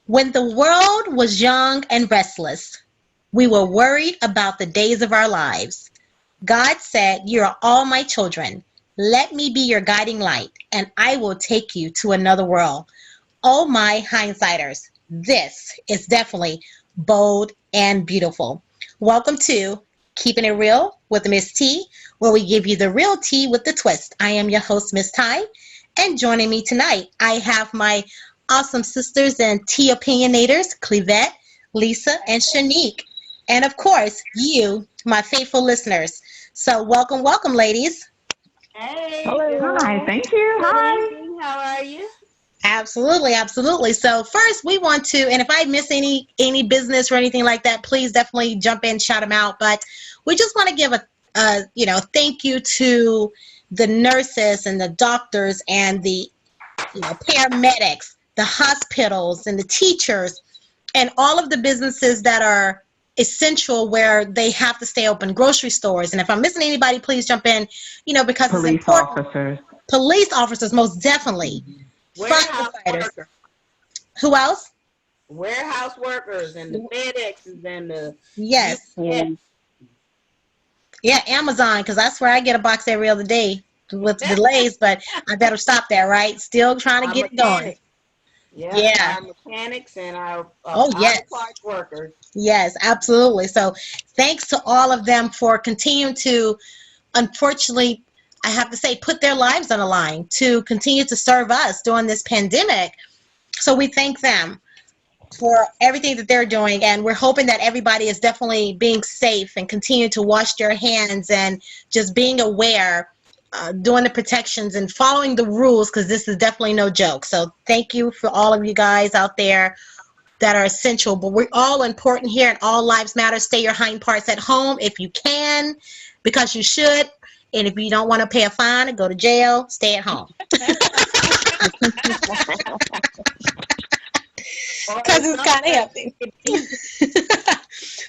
When the world was young and restless, we were worried about the days of our lives. God said, "You are all my children. Let me be your guiding light, and I will take you to another world." Oh, my hindsighters, this is definitely bold and beautiful. Welcome to Keeping It Real with Miss T, where we give you the real tea with the twist. I am your host, Miss Ty, and joining me tonight, I have my awesome sisters and tea opinionators, Clevette, Lisa, and Shanique. And of course, you, my faithful listeners. So welcome, welcome, ladies. Hey, Hello. Hi. girl. Thank you. Good Hi. evening. How are you? Absolutely, absolutely. So first, we want to, and if I miss any business or anything like that, please definitely jump in, shout them out. But we just want to give a thank you to the nurses and the doctors and the paramedics, the hospitals and the teachers, and all of the businesses that are essential where they have to stay open, grocery stores. And if I'm missing anybody, please jump in, because it's Police important. officers. Police officers, most definitely. Warehouse Firefighters. workers. Who else? Warehouse workers and the FedExes and the Yes. UPS. Yeah, Amazon, because I swear I get a box every other day with delays, but I better stop that, right? Still trying to Our get it going. mechanics. Yep, Yeah. our mechanics and our Oh, yes. auto parts workers. Yes, absolutely. So thanks to all of them for continuing to, unfortunately, I have to say, put their lives on the line to continue to serve us during this pandemic. So we thank them for everything that they're doing, and we're hoping that everybody is definitely being safe and continue to wash their hands and just being aware, doing the protections and following the rules, because this is definitely no joke. So thank you for all of you guys out there that are essential, but we're all important here and all lives matter. Stay your hind parts at home if you can, because you should. And if you don't want to pay a fine and go to jail, stay at home. Because it's kind of healthy.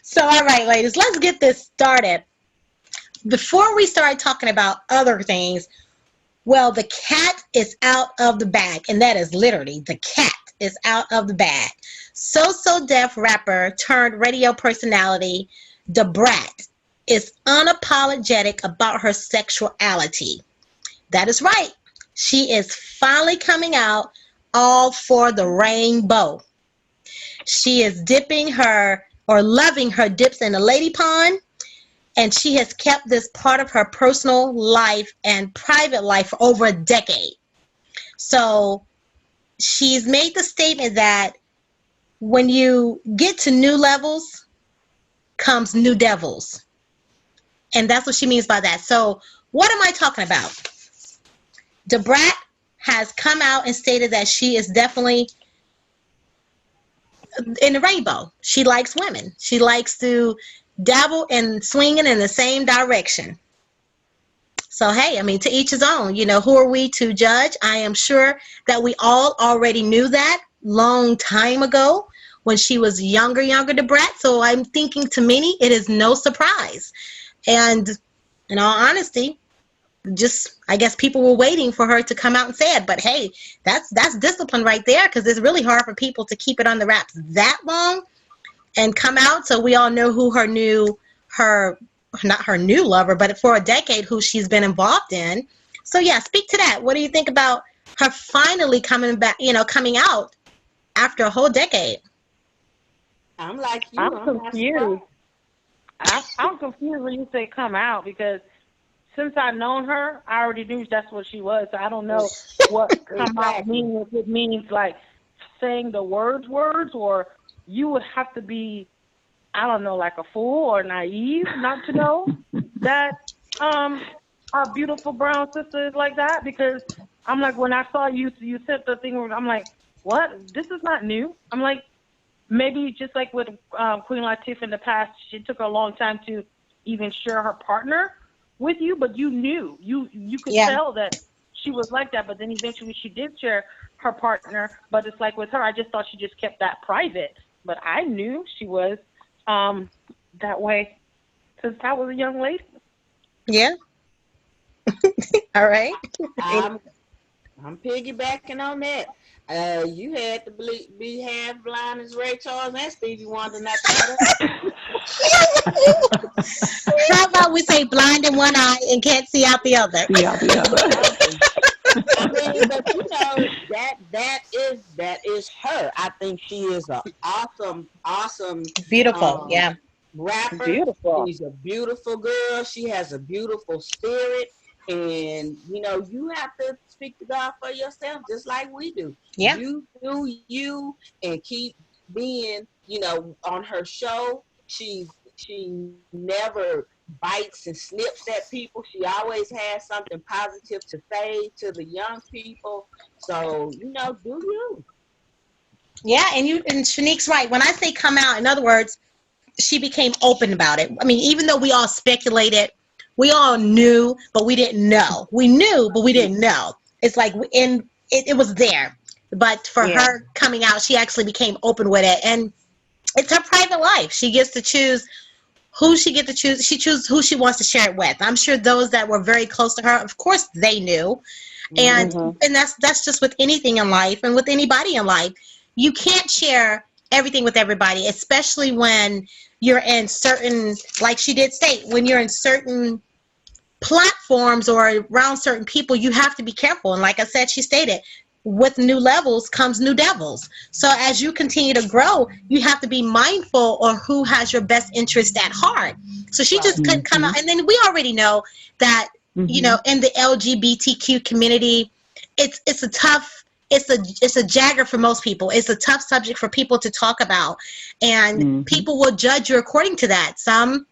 So, all right, ladies, let's get this started. Before we start talking about other things, well, the cat is out of the bag, and that is literally the cat is out of the bag. So deaf rapper turned radio personality Da Brat is unapologetic about her sexuality. That is right. She is finally coming out all for the rainbow. She is dipping her or loving her dips in the lady pond, and she has kept this part of her personal life and private life for over a decade. So she's made the statement that when you get to new levels comes new devils. And that's what she means by that. So what am I talking about? Da Brat has come out and stated that she is definitely in the rainbow. She likes women. She likes to dabble and swinging in the same direction. So, hey, I mean, to each his own. Who are we to judge? I am sure that we all already knew that long time ago when she was younger Da Brat. So I'm thinking to many, it is no surprise. And in all honesty, just I guess people were waiting for her to come out and say it. But hey, that's discipline right there, because it's really hard for people to keep it on the wraps that long and come out. So we all know who not her new lover, but for a decade who she's been involved in. So yeah, speak to that. What do you think about her finally coming back, coming out after a whole decade? I'm like you. I'm I'm not confused. surprised. I'm confused when you say come out, because since I've known her, I already knew that's what she was. So I don't know what come out Exactly. means. If it means like saying the words, or you would have to be, I don't know, like a fool or naive not to know that our beautiful brown sister is like that. Because I'm like, when I saw you said the thing, I'm like, what? This is not new. I'm like, maybe just like with Queen Latifah in the past, she took a long time to even share her partner with you, but you knew. You could tell that she was like that, but then eventually she did share her partner. But it's like with her, I just thought she just kept that private. But I knew she was that way since I was a young lady. Yeah. All right. I'm I'm piggybacking on that. You had to be half blind as Ray Charles and Stevie Wonder not to know that. How about we say blind in one eye and can't see out the other? See out the other. I mean, but you know that is her. I think she is an awesome Beautiful, um, yeah. rapper. Beautiful. She's a beautiful girl. She has a beautiful spirit. And you know, you have to speak to God for yourself, just like we do. Yeah. You do you, and keep being. You know, on her show, she never bites and snips at people. She always has something positive to say to the young people. So you know, do you? Yeah, and Shanique's right. When I say come out, in other words, she became open about it. I mean, even though we all speculated, we all knew, but we didn't know. We knew, but we didn't know. It's like it was there. But for Yeah. her coming out, she actually became open with it. And it's her private life. She gets to choose who she gets to choose. She chooses who she wants to share it with. I'm sure those that were very close to her, of course, they knew. And Mhm. and that's just with anything in life and with anybody in life. You can't share everything with everybody, especially when you're in certain, like she did state, when you're in certain platforms or around certain people, you have to be careful. And like I said, she stated, with new levels comes new devils. So as you continue to grow, you have to be mindful of who has your best interest at heart. So she just couldn't come out. And then we already know that, you know, in the LGBTQ community, it's a tough, it's a jagger for most people. It's a tough subject for people to talk about, and people will judge you according to that. Some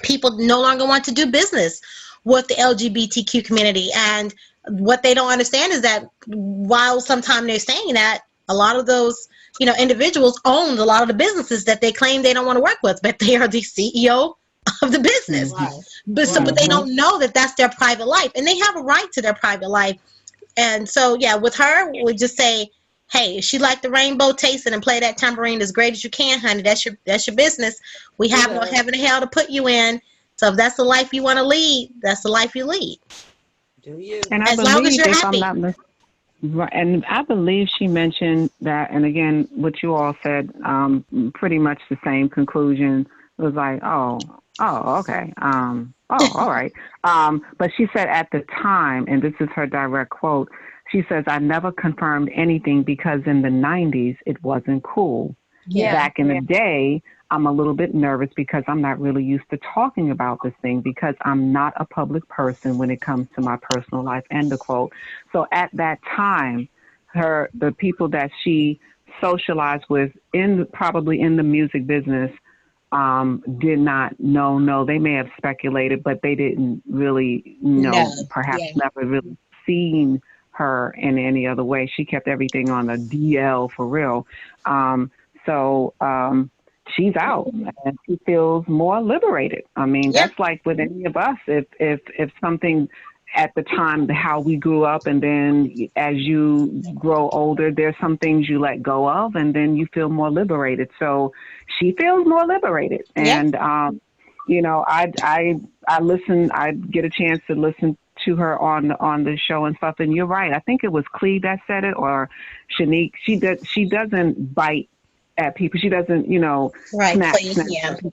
people no longer want to do business with the LGBTQ community, and what they don't understand is that while sometimes they're saying that, a lot of those, you know, individuals own a lot of the businesses that they claim they don't want to work with, but they are the CEO of the business. Right. But they don't know that that's their private life, and they have a right to their private life. And so, yeah, with her, we just say, hey, if she like the rainbow tasting and play that tambourine as great as you can, honey, that's your business. We have no heaven or hell to put you in. So if that's the life you want to lead, that's the life you lead. Do you? And I As long as believe, you're if happy. I'm not right, and I believe she mentioned that, and again, what you all said, pretty much the same conclusion. It was like, oh, okay, all right. But she said at the time, and this is her direct quote, she says, I never confirmed anything because in the 90s, it wasn't cool. Yeah. Back in the day, I'm a little bit nervous because I'm not really used to talking about this thing because I'm not a public person when it comes to my personal life, end of quote. So at that time, the people that she socialized with probably in the music business did not know. No, they may have speculated, but they didn't really know, perhaps never really seen her in any other way. She kept everything on the DL for real. So she's out and she feels more liberated. I mean, that's like with any of us. If something at the time, how we grew up, and then as you grow older, there's some things you let go of, and then you feel more liberated. So she feels more liberated. And, you know, I listen, I get a chance to listen to her on the show and stuff. And you're right. I think it was Cleve that said it, or Shanique. She doesn't bite at people. She doesn't, you know, snap at people.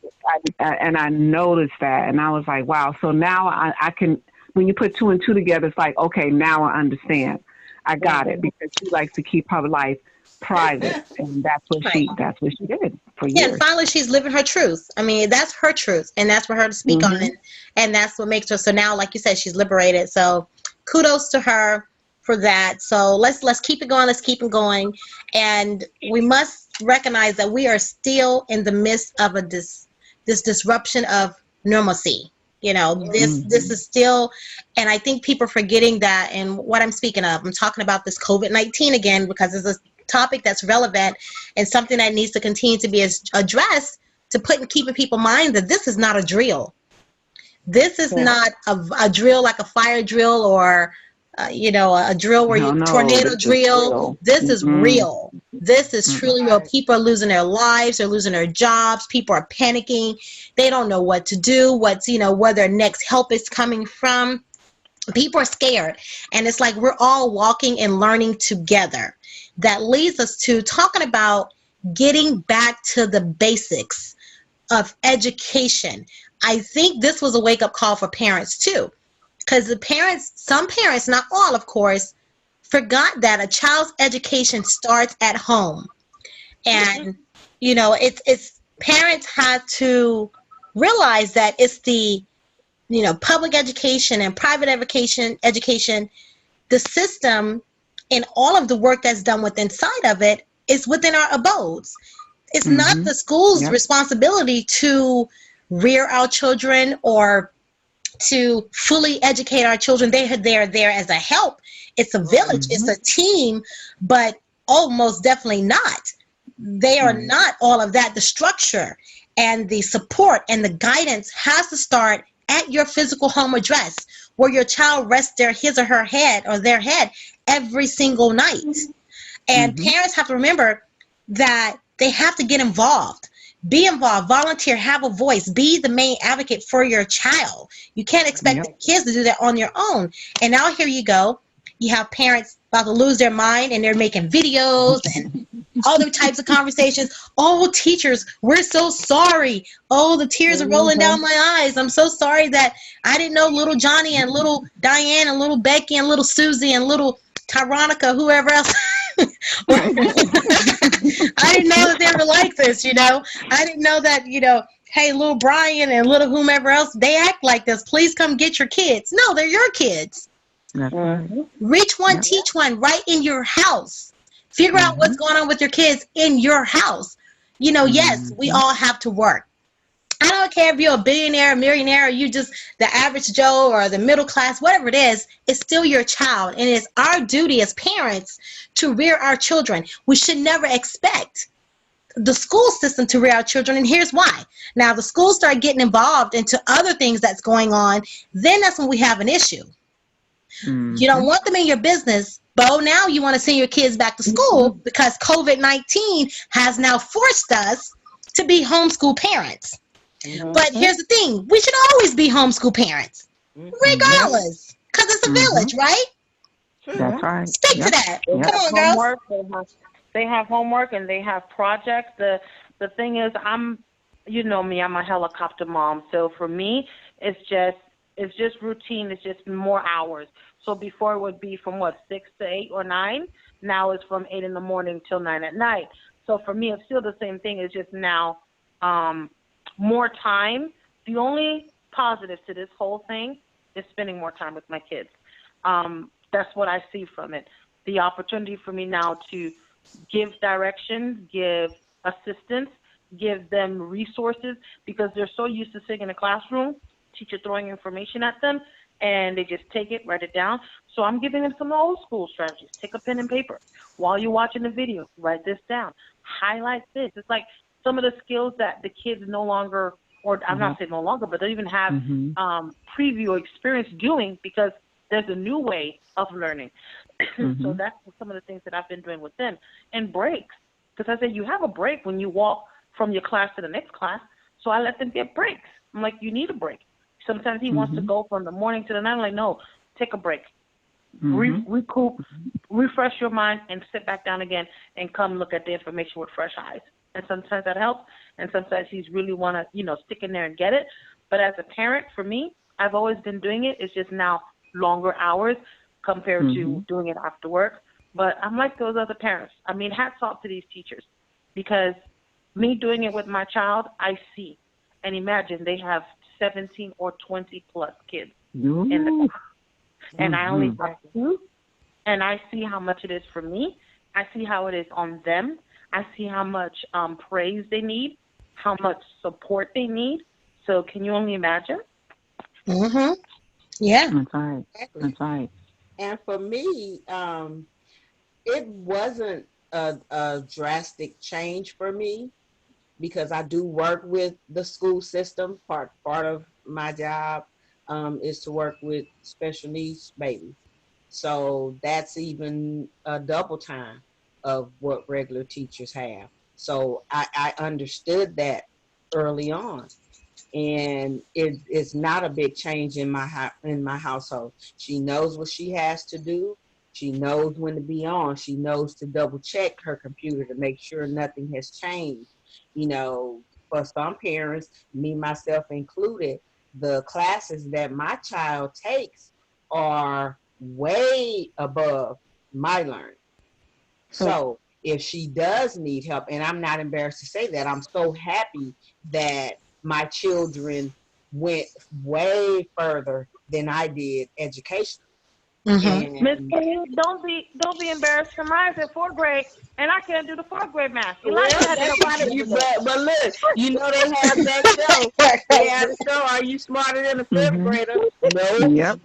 And I noticed that, and I was like, wow. So now I can, when you put two and two together, it's like, okay, now I understand. I got it, because she likes to keep her life private, and that's what she did for years. Yeah, and finally she's living her truth. I mean, that's her truth, and that's for her to speak on it, and that's what makes her. So now, like you said, she's liberated. So kudos to her for that. So let's keep it going. Let's keep it going, and we must recognize that we are still in the midst of this disruption of normalcy. You know, this is still, and I think people are forgetting that. And what I'm speaking of, I'm talking about this COVID-19 again, because it's a topic that's relevant and something that needs to continue to be addressed, to put and keep in people's mind that this is not a drill. This is not a drill like a fire drill, or you know, a drill where tornado drill. This is real. This is truly real. People are losing their lives. They're losing their jobs. People are panicking. They don't know what to do. Where their next help is coming from. People are scared, and it's like we're all walking and learning together. That leads us to talking about getting back to the basics of education. I think this was a wake-up call for parents too, because some parents, not all of course, forgot that a child's education starts at home. And it's parents have to realize that it's the public education and private education, the system and all of the work that's done within inside of it is within our abodes. It's not the school's responsibility to rear our children or to fully educate our children. They're there as a help. It's a village, it's a team, but most definitely not. They are not all of that. The structure and the support and the guidance has to start at your physical home address, where your child rests his or her head or their head every single night. And parents have to remember that they have to get involved. Be involved, volunteer, have a voice, be the main advocate for your child. You can't expect the kids to do that on your own. And now here you go. You have parents about to lose their mind, and they're making videos and other types of conversations. Oh, teachers, we're so sorry. Oh, the tears are rolling down my eyes. I'm so sorry that I didn't know little Johnny and little Diane and little Becky and little Susie and little Tyronica, whoever else. I didn't know that they were like this, I didn't know that, hey, little Brian and little whomever else, they act like this. Please come get your kids. No, they're your kids. Reach one, teach one right in your house. Figure out what's going on with your kids in your house. Yes, we all have to work. I don't care if you're a billionaire, a millionaire, or you just the average Joe or the middle class, whatever it is, it's still your child. And it's our duty as parents to rear our children. We should never expect the school system to rear our children. And here's why. Now, the schools start getting involved into other things that's going on. Then that's when we have an issue. You don't want them in your business, but now you want to send your kids back to school because COVID-19 has now forced us to be homeschool parents. But here's the thing. We should always be homeschool parents, regardless, because it's a village, right? That's right. Stick to that. Come on, girls. They have homework and they have projects. The thing is, you know me, I'm a helicopter mom. So for me, it's just routine. It's just more hours. So before it would be from 6 to 8 or 9. Now it's from 8 in the morning till 9 at night. So for me, it's still the same thing. It's just now more time. The only positive to this whole thing is spending more time with my kids. That's what I see from it. The opportunity for me now to give directions, give assistance, give them resources, because they're so used to sitting in a classroom, teacher throwing information at them, and they just take it, write it down. So I'm giving them some old school strategies. Take a pen and paper. While you're watching the video, write this down. Highlight this. It's like some of the skills that the kids no longer, or I'm not saying no longer, but they even have preview experience doing, because there's a new way of learning. So that's some of the things that I've been doing with them. And breaks, because I said you have a break when you walk from your class to the next class. So I let them get breaks. I'm like, you need a break. Sometimes he wants to go from the morning to the night. I'm like, no, take a break. Recoup, refresh your mind, and sit back down again and come look at the information with fresh eyes. And sometimes that helps, and sometimes he's really want to, stick in there and get it. But as a parent, for me, I've always been doing it. It's just now longer hours compared to doing it after work. But I'm like those other parents. I mean, hats off to these teachers, because me doing it with my child, I see. And imagine they have 17 or 20 plus kids in the class. And I only have 2. And I see how much it is for me. I see how it is on them. I see how much praise they need, how much support they need. So can you only imagine? Yeah. That's right. That's right. And for me, it wasn't a drastic change for me, because I do work with the school system. Part of my job is to work with special needs babies. So that's even a double time of what regular teachers have. So I understood that early on. and it's not a big change in my household. She knows what she has to do. She knows when to be on. She knows to double check her computer to make sure nothing has changed. You know, for some parents, me myself included, the classes that my child takes are way above my learning. So if she does need help, and I'm not embarrassed to say that, I'm so happy that my children went way further than I did educationally. Mm-hmm. Miss And Kenny, don't be embarrassed. Mine's in fourth grade, and I can't do the fourth grade math. well, Elijah had to that's help me why the you. other day. But look, you know they have that show. They have the show. Are you smarter than a fifth Mm-hmm. grader? No. Yep.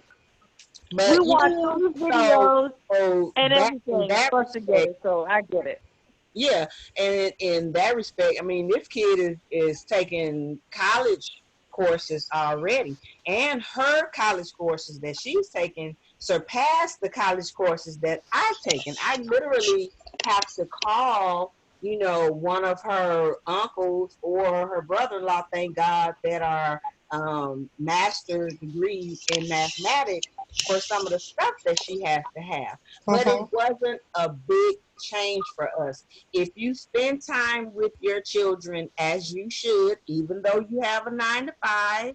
We But watch Yeah. these so, videos so and that in everything that first respect, together, so I get it. yeah, and in that respect, I mean, this kid is taking college courses already, and her college courses that she's taking surpass the college courses that I've taken. I literally have to call, you know, one of her uncles or her brother-in-law, thank God, that are master's degrees in mathematics for some of the stuff that she has to have. But it Mm-hmm. wasn't a big change for us. If you spend time with your children as you should, even though you have a 9 to 5,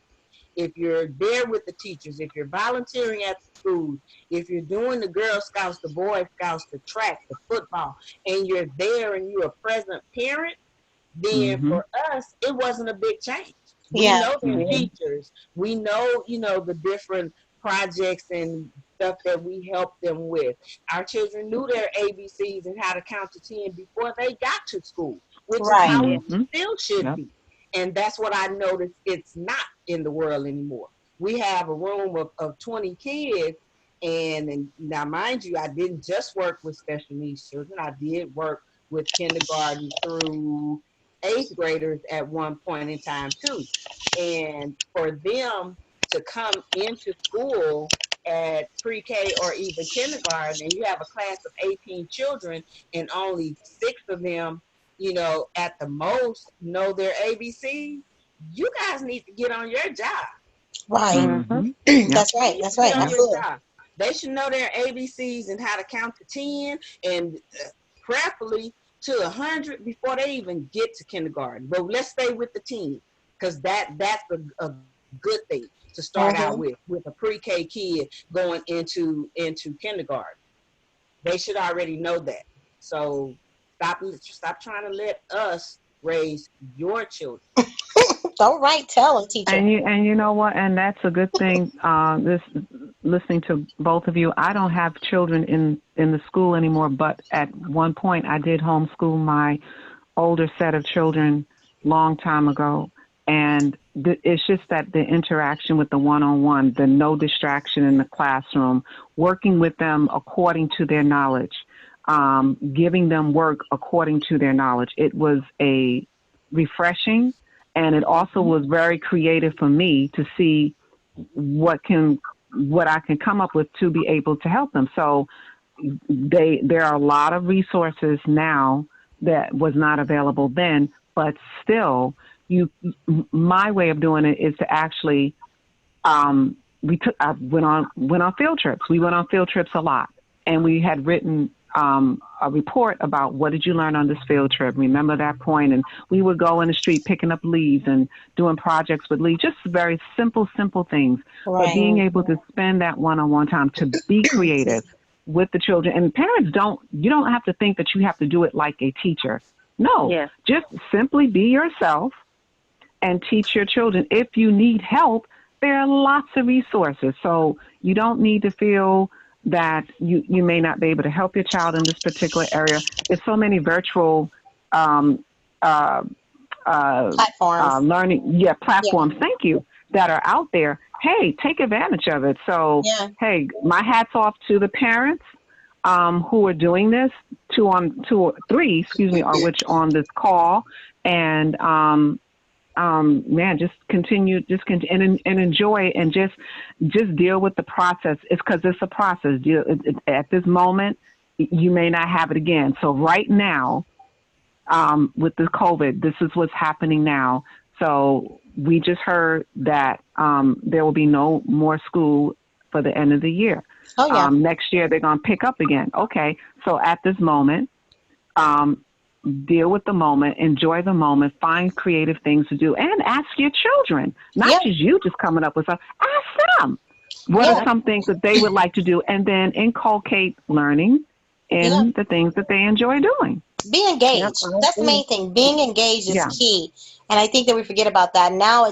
if you're there with the teachers, if you're volunteering at the schools, if you're doing the Girl Scouts, the Boy Scouts, the track, the football, and you're there and you're a present parent, then Mm-hmm. for us, it wasn't a big change. We Yeah. know their Mm-hmm. teachers. We know, you know, the different projects and stuff that we help them with. Our children knew their ABCs and how to count to 10 before they got to school, which is Right. how it Mm-hmm. still should Yep. be. And that's what I noticed it's not in the world anymore. We have a room of 20 kids. And now, mind you, I didn't just work with special needs children. I did work with kindergarten through eighth graders at one point in time too. And for them to come into school at pre-K or even kindergarten, and you have a class of 18 children and only 6 of them, you know, at the most know their ABC, you guys need to get on your job. Right. Mm-hmm. Mm-hmm. Yep. That's right. You need That's to get right. on Yep. your Absolutely. job. They should know their ABCs and how to count to 10 and prayerfully to 100 before they even get to kindergarten. But let's stay with the 10 because that's a good thing to start out Mm-hmm. with a pre-K kid going into kindergarten. They should already know that. So stop trying to let us raise your children. All right. Tell them, teacher. And you know what? And that's a good thing. This listening to both of you, I don't have children in the school anymore. But at one point, I did homeschool my older set of children long time ago. And it's just that the interaction with the one-on-one, the no distraction in the classroom, working with them according to their knowledge, giving them work according to their knowledge. It was a refreshing, and it also was very creative for me to see what I can come up with to be able to help them. So there are a lot of resources now that was not available then, but still my way of doing it is to actually I went on field trips. We went on field trips a lot, and we had written a report about what did you learn on this field trip. Remember that point? And we would go in the street picking up leaves and doing projects with leaves, just very simple things. But Right. being able to spend that one-on-one time to be creative with the children, and parents you don't have to think that you have to do it like a teacher. No, Yes. just simply be yourself and teach your children. If you need help, there are lots of resources. So you don't need to feel that you may not be able to help your child in this particular area. There's so many virtual um, uh, Platforms. learning Yeah. platforms, thank you, that are out there. Hey, take advantage of it. So, Yeah. hey, my hat's off to the parents who are doing this, two or three, are which on this call, and man, just continue and enjoy, and just deal with the process. It's because it's a process. At this moment, you may not have it again. So right now, with the COVID, this is what's happening now. So we just heard that there will be no more school for the end of the year. Oh, yeah. Next year, they're going to pick up again. Okay, so at this moment, deal with the moment, enjoy the moment, find creative things to do, and ask your children, not just you just coming up with stuff. Ask them what are some things that they would like to do, and then inculcate learning in the things that they enjoy doing. Be engaged. That's the main thing. Being engaged is key. And I think that we forget about that. Now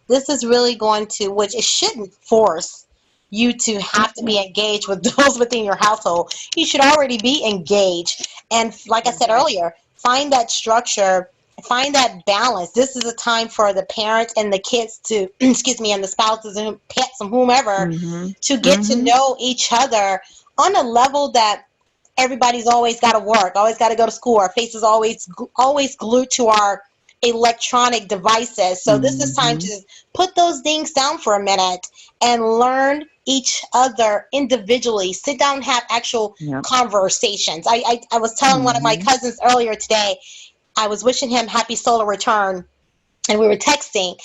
this is really going to, which it shouldn't force you to have to be engaged with those within your household. You should already be engaged. And like I said earlier, find that structure, find that balance. This is a time for the parents and the kids to, and the spouses and pets and whomever to get to know each other on a level that everybody's always got to work, always got to go to school. Our faces always glued to our electronic devices. So this is time to put those things down for a minute and learn each other individually. Sit down and have actual conversations. I was telling one of my cousins earlier today, I was wishing him happy solar return, and we were texting,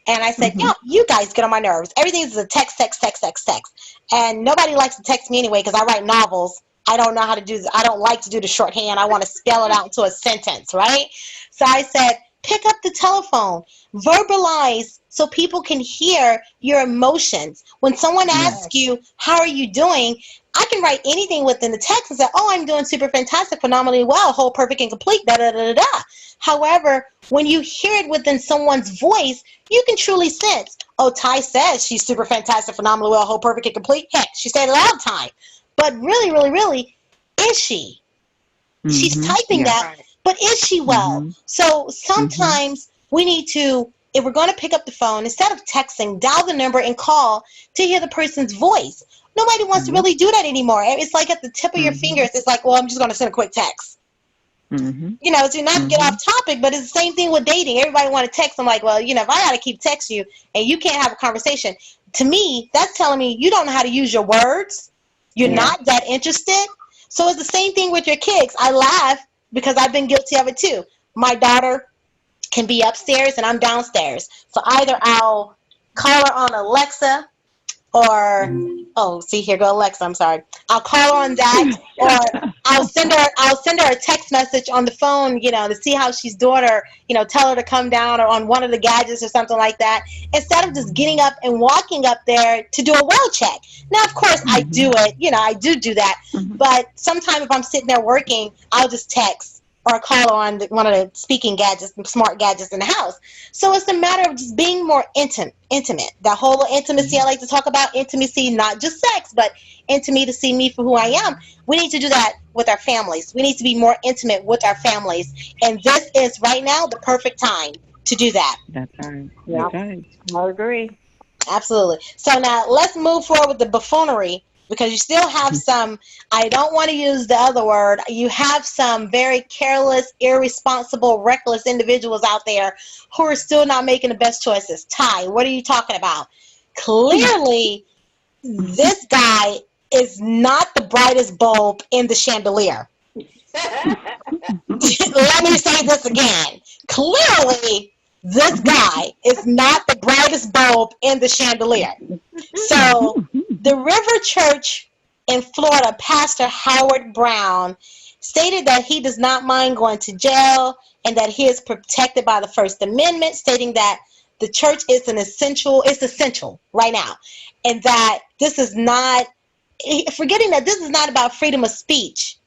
and I said, you guys get on my nerves. Everything's a text. And nobody likes to text me anyway because I write novels. I don't know how to do this. I don't like to do the shorthand. I want to spell it out into a sentence, right? So I said, pick up the telephone, verbalize so people can hear your emotions. When someone asks you, how are you doing? I can write anything within the text and say, oh, I'm doing super fantastic, phenomenally well, whole, perfect, and complete, da-da-da-da-da. However, when you hear it within someone's voice, you can truly sense, oh, Ty says she's super fantastic, phenomenally well, whole, perfect, and complete. Heck, she said it all the time. But really, really, really, is she? She's typing that, but is she well? So sometimes we need to, if we're going to pick up the phone, instead of texting, dial the number and call to hear the person's voice. Nobody wants to really do that anymore. It's like at the tip of your fingers. It's like, well, I'm just going to send a quick text. You know, so not to get off topic, but it's the same thing with dating. Everybody want to text. I'm like, well, you know, if I got to keep texting you and you can't have a conversation, to me, that's telling me you don't know how to use your words. You're not that interested. So it's the same thing with your kids. I laugh because I've been guilty of it too. My daughter can be upstairs and I'm downstairs. So either I'll call her on Alexa or, see, here go Alexa, I'm sorry. I'll call her on that, or I'll send her a text message on the phone, you know, to see how she's doing, or, you know, tell her to come down or on one of the gadgets or something like that, instead of just getting up and walking up there to do a well check. Now, of course, I do it, you know, I do that, but sometimes if I'm sitting there working, I'll just text or call her on one of the speaking gadgets, smart gadgets in the house. So it's a matter of just being more intimate. That whole intimacy I like to talk about, intimacy, not just sex, but intimacy to see me for who I am. We need to do that with our families. We need to be more intimate with our families. And this is right now the perfect time to do that. That's right. Yeah. That's right. I agree. Absolutely. So now let's move forward with the buffoonery, because you still have some, I don't want to use the other word, you have some very careless, irresponsible, reckless individuals out there who are still not making the best choices. Ty, what are you talking about? Clearly, this guy is not the brightest bulb in the chandelier. Let me say this again. Clearly, this guy is not the brightest bulb in the chandelier. So, the River Church in Florida, Pastor Howard Brown, stated that he does not mind going to jail and that he is protected by the First Amendment, stating that the church is essential right now, and that this is not, forgetting that this is not about freedom of speech.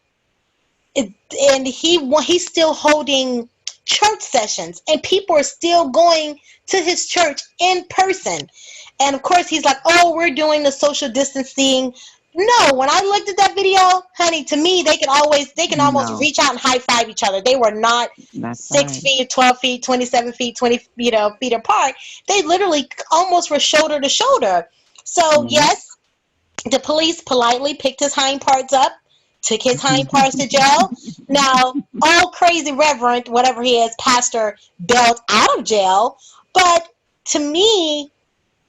And he's still holding church sessions, and people are still going to his church in person. And of course, he's like, oh, we're doing the social distancing. No, when I looked at that video, honey, to me, they can almost reach out and high five each other. They were not 6 feet, 12 feet, 27 feet, 20 feet apart. They literally almost were shoulder to shoulder. So yes, the police politely picked his hind parts up, took his hind parts to jail. Now, all crazy reverend, whatever he is, pastor, bailed out of jail. But to me,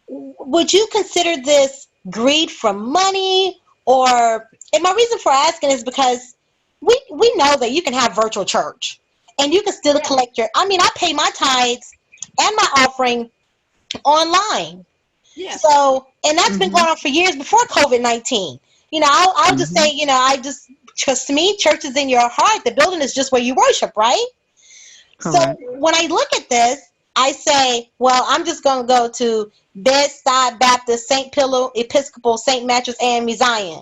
would you consider this greed for money? And my reason for asking is because we know that you can have virtual church and you can still collect I pay my tithes and my offering online. Yeah. So, and that's been going on for years before COVID-19. You know, I'll just say, you know, trust me, church is in your heart. The building is just where you worship, right? Correct. So when I look at this, I say, well, I'm just going to go to Bedside Baptist, St. Pillow, Episcopal, St. Mattress, and Zion.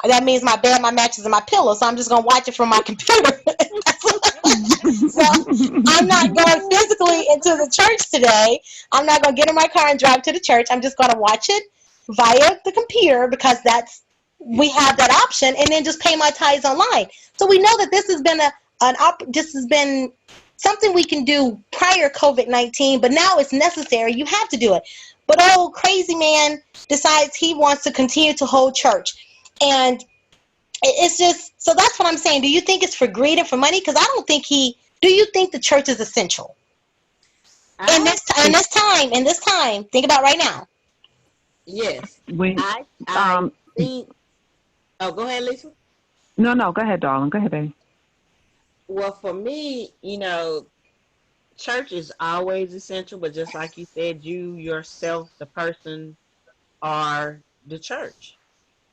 That means my bed, my mattress, and my pillow. So I'm just going to watch it from my computer. So I'm not going physically into the church today. I'm not going to get in my car and drive to the church. I'm just going to watch it via the computer because we have that option, and then just pay my tithes online. So we know that this has been something we can do prior COVID-19, but now it's necessary. You have to do it. But old crazy man decides he wants to continue to hold church. And it's just, so that's what I'm saying. Do you think it's for greed and for money? Because I don't think do you think the church is essential? In this time, think about right now. Yes. I think, oh, go ahead, Lisa. No, go ahead, darling. Go ahead, baby. Well, for me, you know, church is always essential, but just like you said, you yourself, the person, are the church.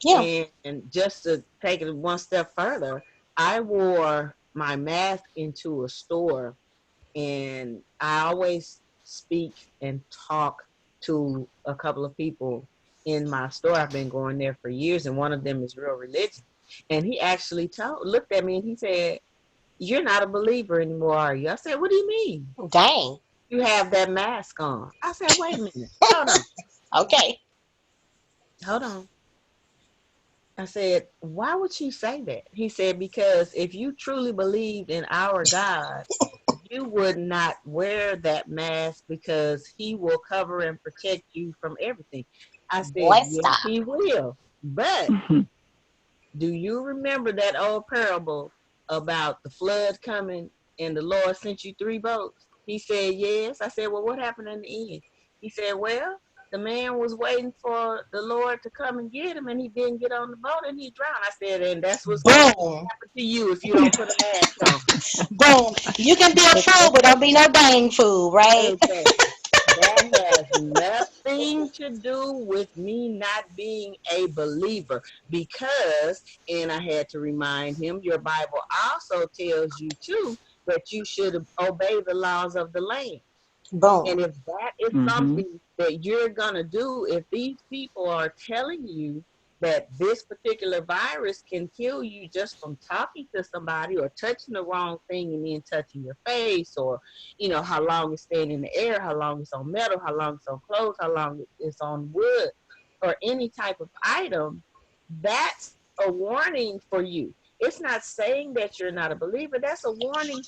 Yeah. And just to take it one step further, I wore my mask into a store, and I always speak and talk to a couple of people in my store. I've been going there for years, and one of them is real religious. And he actually looked at me and he said, "You're not a believer anymore, are you?" I said, "What do you mean?" Dang. "You have that mask on." I said, "Wait a minute. Hold on." Okay. Hold on. I said, "Why would you say that?" He said, "Because if you truly believed in our God, you would not wear that mask because he will cover and protect you from everything." I said, Boy, "Yes, stop. he will. But do you remember that old parable about the flood coming and the Lord sent you 3 boats?" He said, "Yes." I said, "Well, what happened in the end?" He said, "Well, the man was waiting for the Lord to come and get him, and he didn't get on the boat, and he drowned." I said, "And that's what's going to Boom. happen to you if you don't put a mask on." Boom. You can be a fool, but don't be no dang fool, right? Okay. That has nothing to do with me not being a believer, because, and I had to remind him, your Bible also tells you too that you should obey the laws of the land. Boom. And if that is something that you're going to do, if these people are telling you that this particular virus can kill you just from talking to somebody or touching the wrong thing and then touching your face, or, you know, how long it's staying in the air, how long it's on metal, how long it's on clothes, how long it's on wood, or any type of item, that's a warning for you. It's not saying that you're not a believer. That's a warning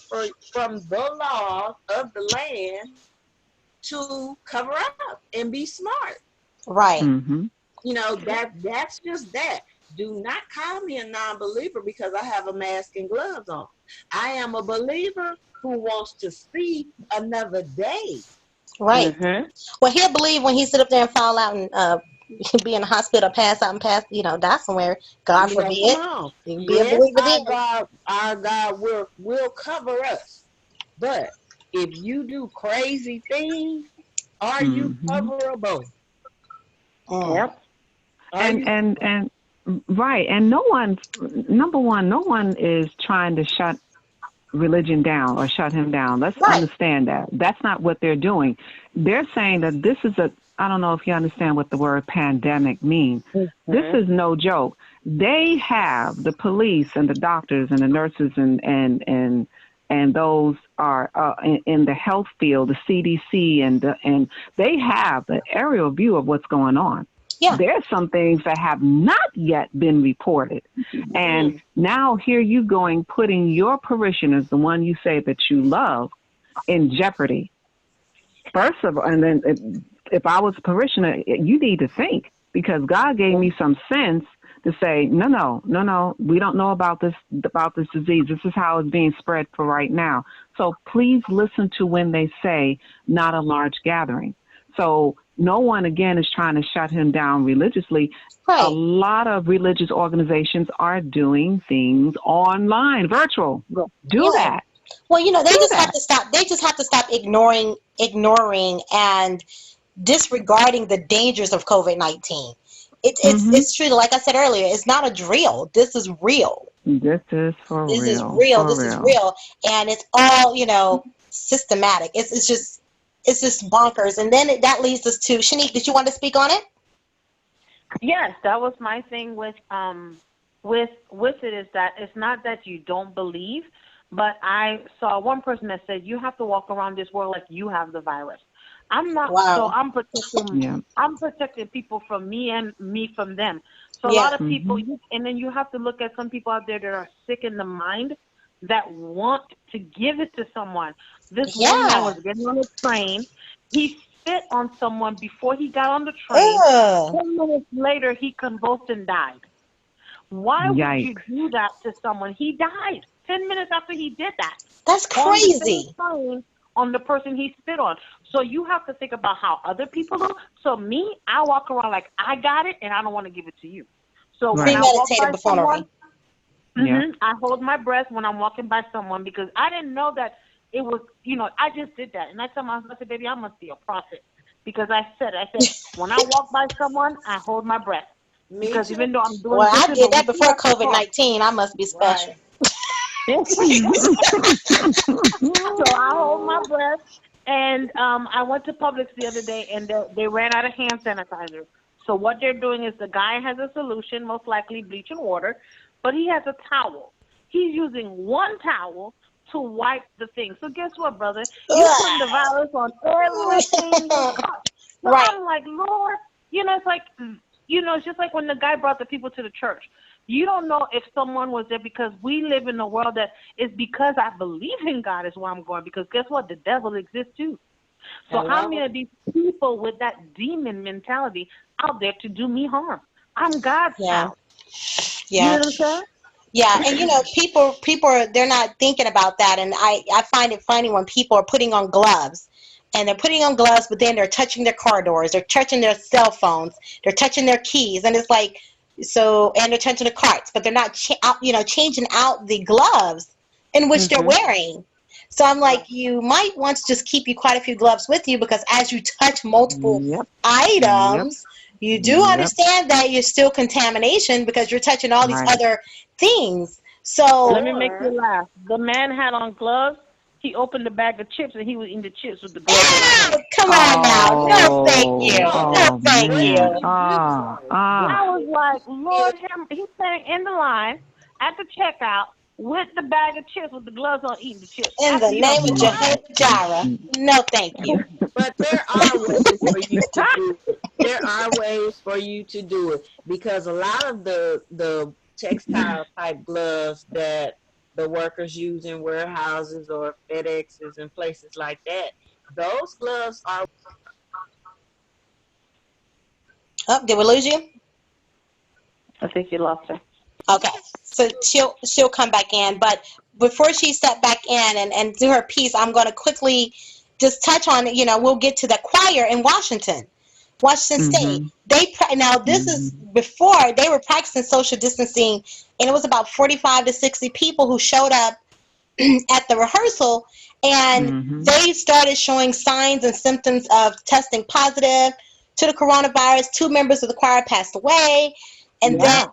from the law of the land to cover up and be smart. Right. You know, that's just that. Do not call me a non-believer because I have a mask and gloves on. I am a believer who wants to see another day. Right. Well, he'll believe when he sit up there and fall out and be in the hospital, pass out and die somewhere. God You know, forbid. come on. You can be a Yes, believer then. our God will cover us. But if you do crazy things, are you coverable? Yep. And right, and no one is trying to shut religion down or shut him down. Let's understand that. That's not what they're doing. They're saying that this is I don't know if you understand what the word pandemic means. This is no joke. They have the police and the doctors and the nurses and those are in the health field, the CDC, and they have the aerial view of what's going on. Yeah. There's some things that have not yet been reported. And now here you putting your parishioners, the one you say that you love, in jeopardy. First of all, and then if I was a parishioner, you need to think, because God gave me some sense to say, no, we don't know about this disease. This is how it's being spread for right now. So please listen to when they say not a large gathering. So no one, again, is trying to shut him down religiously. Right. A lot of religious organizations are doing things online, virtual. Do that. Well, you know, they Do just have that. to stop. They just have to stop ignoring, and disregarding the dangers of COVID-19. Mm-hmm. It's true. Like I said earlier, it's not a drill. This is real. This is for This is real. real. For This is real. real, and it's all, you know, systematic. It's just bonkers. And then that leads us to Shanique. Did you want to speak on it? Yes, that was my thing with it, is that it's not that you don't believe, but I saw one person that said you have to walk around this world like you have the virus. I'm not, so Wow. Yeah. I'm protecting people from me and me from them. So a Yeah. lot of people, Mm-hmm. and then you have to look at some people out there that are sick in the mind that want to give it to someone. This one man Yeah. was getting on a train. He spit on someone before he got on the train. Ugh. 10 minutes later, he convulsed and died. Why would you Yikes. do that to someone? He died 10 minutes after he did that That's on the same crazy. train on the person he spit on. So you have to think about how other people do. So me, I walk around like I got it and I don't want to give it to you. So when I Right. walk Premeditated by someone, buffoonery. Yeah. I hold my breath when I'm walking by someone because I didn't know that it was, I just did that. And I tell myself, I said, baby, I must be a prophet. Because I said, when I walk by someone, I hold my breath. Me Because too. even though I'm doing Well, I business, did but we that still before have to talk. COVID-19. I must be special. So I hold my breath. And I went to Publix the other day, and they ran out of hand sanitizer. So what they're doing is the guy has a solution, most likely bleach and water, but he has a towel. He's using one towel to wipe the thing. So guess what, brother? You putting the virus on everything you touch. So Right. I'm like, Lord, it's like, it's just like when the guy brought the people to the church. You don't know if someone was there because we live in a world that is because I believe in God is why I'm going. Because guess what? The devil exists too. So Hello? how many of these people with that demon mentality out there to do me harm? I'm God's Yeah. child. You Yeah. know what I'm saying? Yeah, and people are, they're not thinking about that, and I find it funny when people are putting on gloves, and they're putting on gloves, but then they're touching their car doors, they're touching their cell phones, they're touching their keys, and it's like, and they're touching the carts, but they're not changing out the gloves in which they're wearing. So I'm like, you might want to just keep you quite a few gloves with you, because as you touch multiple Yep. Yep. items, you do Yep. understand that you're still contamination because you're touching all these Right. other things. Let So, me make you laugh. The man had on gloves. He opened a bag of chips, and he was eating the chips with the gloves in his hand. come on now. No, thank you. Oh. No, Oh thank What did you. man. he do? I was like, Yeah. Lord, he's standing in the line at the checkout with the bag of chips with the gloves on, eating the chips. In the After you done name of washed it. Jehovah Jireh. No, thank you. But there are ways for you to do it. There are ways for you to do it because a lot of the textile type gloves that the workers use in warehouses or FedExes and places like that, those gloves are. Oh, did we lose you? I think you lost her. Okay. So she'll come back in, but before she step back in and do her piece, I'm going to quickly just touch on, we'll get to the choir in Washington State. Now this is before they were practicing social distancing, and it was about 45 to 60 people who showed up at the rehearsal, and they started showing signs and symptoms of testing positive to the coronavirus. 2 members of the choir passed away, and then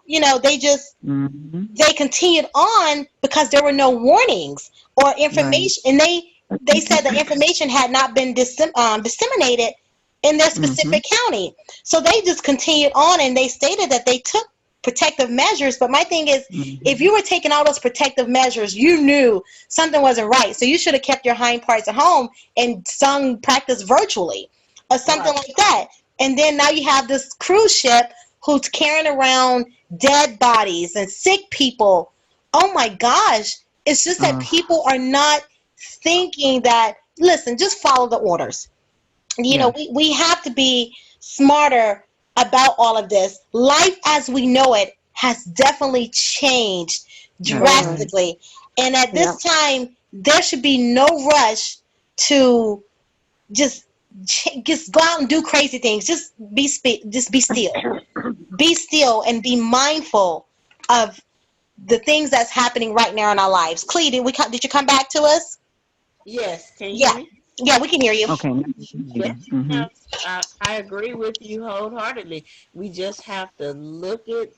they continued on because there were no warnings or information, and they said the information had not been disseminated in their specific county. So they just continued on, and they stated that they took protective measures. But my thing is, if you were taking all those protective measures, you knew something wasn't right. So you should have kept your hind parts at home and practice virtually or something like that. And then now you have this cruise ship who's carrying around dead bodies and sick people. Oh my gosh. It's just that people are not thinking that, listen, just follow the orders. We have to be smarter about all of this. Life as we know it has definitely changed drastically. And at this time, there should be no rush to just go out and do crazy things. Just be still. Be still and be mindful of the things that's happening right now in our lives. Clee, did you come back to us? Yes, can you Yeah. hear me? Yeah, we can hear you. Okay. Yes, Mm-hmm. I agree with you wholeheartedly. We just have to look it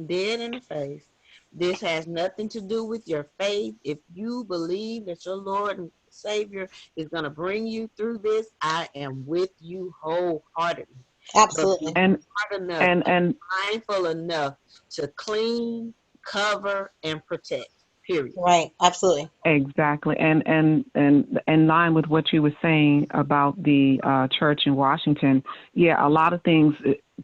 dead in the face. This has nothing to do with your faith. If you believe that your Lord and Savior is going to bring you through this, I am with you wholeheartedly. But be Absolutely. smart enough, And mindful enough to clean, cover, and protect. Period. Right. Absolutely. exactly. And in line with what you were saying about the church in Washington, yeah, a lot of things.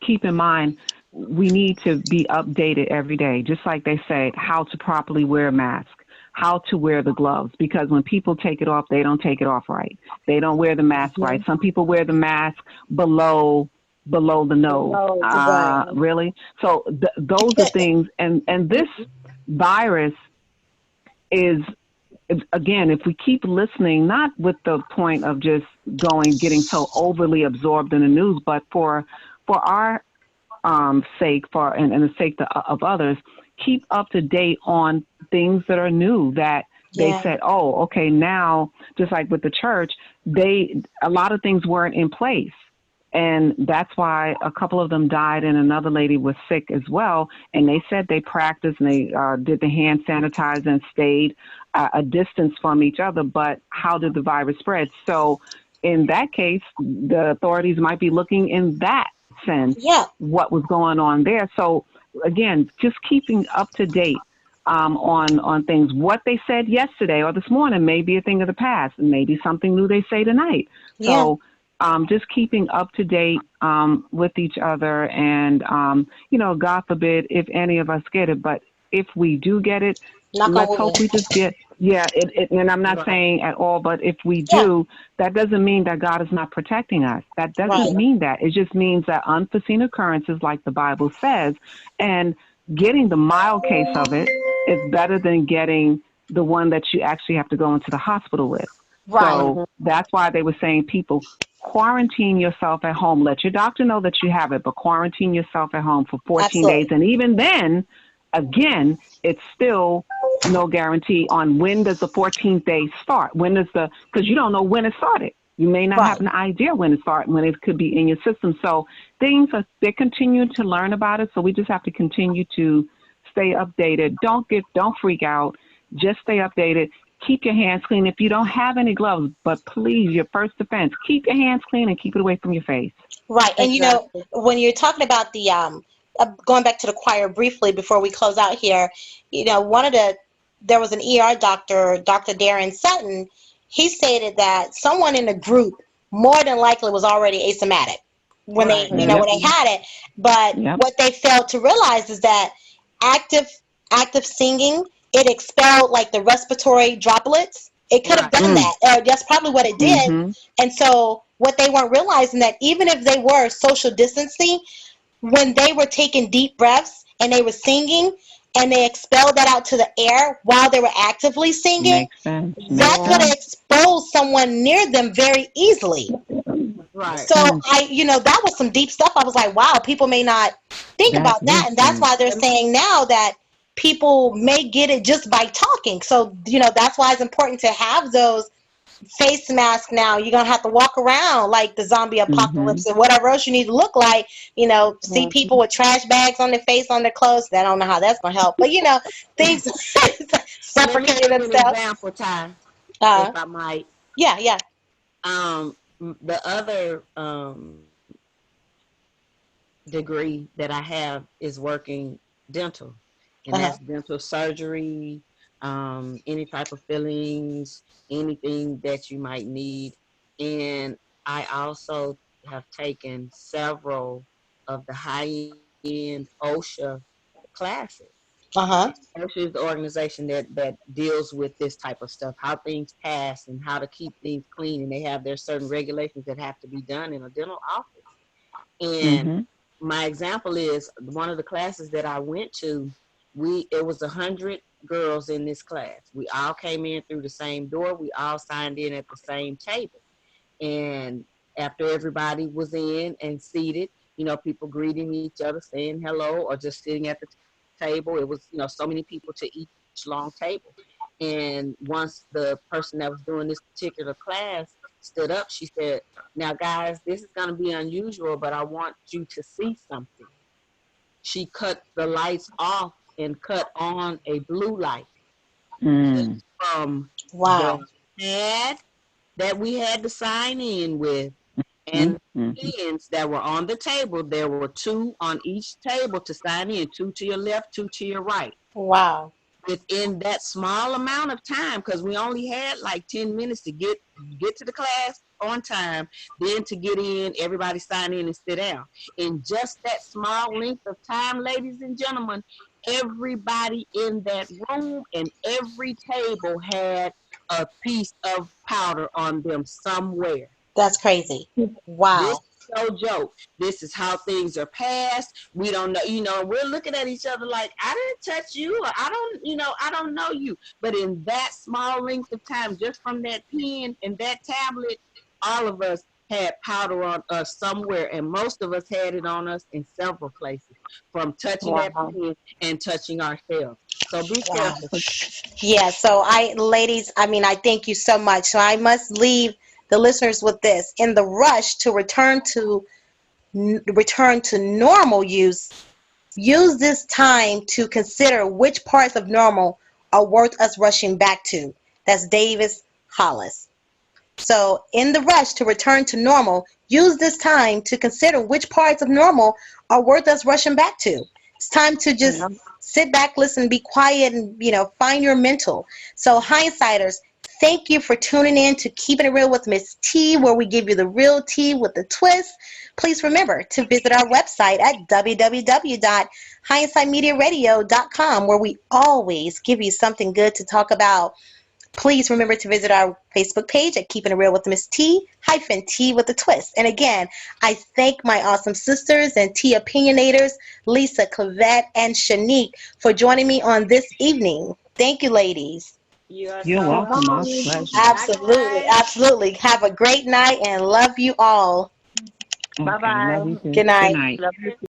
Keep in mind, we need to be updated every day, just like they say, how to properly wear a mask, how to wear the gloves, because when people take it off, they don't take it off right. They don't wear the mask right. Some people wear the mask below the nose. No, Right. Really? So those are things, and this virus is, again, if we keep listening, not with the point of just getting so overly absorbed in the news, but for our sake, and the sake of others, keep up to date on things that are new that they Yeah. said, oh, okay, now, just like with the church, a lot of things weren't in place. And that's why a couple of them died, and another lady was sick as well. And they said they practiced and they did the hand sanitizer and stayed a distance from each other. But how did the virus spread? So in that case, the authorities might be looking in that sense Yeah. what was going on there. So again, just keeping up to date on things. What they said yesterday or this morning may be a thing of the past, and maybe something new they say tonight. Yeah. So just keeping up to date with each other, and God forbid if any of us get it, but if we do get it, Knock on let's hope wood. we just get. Yeah, and I'm not Right. saying at all, but if we Yeah. do, that doesn't mean that God is not protecting us. That doesn't Right. mean that. It just means that unforeseen occurrences, like the Bible says, and getting the mild case of it is better than getting the one that you actually have to go into the hospital with. Right. So that's why they were saying, people, quarantine yourself at home. Let your doctor know that you have it, but quarantine yourself at home for 14 days. Absolutely. And even then, again, it's still no guarantee on when does the 14th day start. Because you don't know when it started. You may not have Right. an idea when it started, when it could be in your system. So they're continuing to learn about it. So we just have to continue to stay updated. Don't freak out. Just stay updated. Keep your hands clean. If you don't have any gloves, but please, your first defense, keep your hands clean and keep it away from your face. Right. And Exactly. when you're talking about the going back to the choir briefly before we close out here, there was an ER doctor, Dr. Darren Sutton. He stated that someone in the group more than likely was already asymptomatic when they, Right. when Yep. they had it. But Yep. what they failed to realize is that active active singing, it expelled like the respiratory droplets. It could have Right. done Mm. that. That's probably what it did. Mm-hmm. And so what they weren't realizing, that even if they were social distancing, when they were taking deep breaths and they were singing and they expelled that out to the air while they were actively singing, Makes sense. Makes that could Yeah. have sense. exposed someone near them very easily. Right. So Mm. that was some deep stuff. I was like, wow, people may not think That about that. is And that's deep. why they're And saying now that people may get it just by talking. So, that's why it's important to have those face masks now. You're going to have to walk around like the zombie Mm-hmm. apocalypse and whatever else you need to look like. See people with trash bags on their face, on their clothes. I don't know how that's going to help. But, things let me suffocating give you an themselves. example, Ty, if Uh, I might. yeah, yeah. The other degree that I have is working dental, and Uh-huh. that's dental surgery, any type of fillings, anything that you might need. And I also have taken several of the high-end OSHA classes. Uh-huh. OSHA is the organization that deals with this type of stuff, how things pass and how to keep things clean, and they have their certain regulations that have to be done in a dental office. And Mm-hmm. my example is one of the classes that I went to. It was 100 girls in this class. We all came in through the same door. We all signed in at the same table. And after everybody was in and seated, people greeting each other, saying hello, or just sitting at the table. It was, so many people to each long table. And once the person that was doing this particular class stood up, she said, "Now, guys, this is going to be unusual, but I want you to see something." She cut the lights off and cut on a blue light Mm. from Wow. the pad that we had to sign in with and Mm-hmm. pens that were on the table. There were 2 on each table to sign in, 2 to your left, 2 to your right. Wow. Within that small amount of time, because we only had like 10 minutes to get to the class on time, then to get in, everybody sign in and sit down. In just that small length of time, ladies and gentlemen, everybody in that room and every table had a piece of powder on them somewhere. That's crazy. This Wow. is no joke. This is how things are passed. We don't know, we're looking at each other like, I didn't touch you, or I don't know you. But in that small length of time, just from that pen and that tablet, all of us had powder on us somewhere, and most of us had it on us in several places, from touching that Wow. pen and touching ourselves. So be Wow. careful. Yeah, so ladies, I thank you so much. So I must leave the listeners with this. In the rush to return to normal use this time to consider which parts of normal are worth us rushing back to. That's Davis Hollis. So in the rush to return to normal, use this time to consider which parts of normal are worth us rushing back to. It's time to just sit back, listen, be quiet, and, find your mental. So hindsighters, thank you for tuning in to Keeping It Real with Miss T, where we give you the real tea with the twist. Please remember to visit our website at www.hindsightmediaradio.com, where we always give you something good to talk about. Please remember to visit our Facebook page at Keeping It Real with Miss T, -T with a twist. And again, I thank my awesome sisters and tea opinionators, Lisa, Clavette, and Shanique, for joining me on this evening. Thank you, ladies. You're You're so welcome. Our welcome. pleasure. Absolutely, Bye, guys. absolutely. Have a great night and love you all. Bye Okay. bye. Love you too. Good Good night. night. Love you too.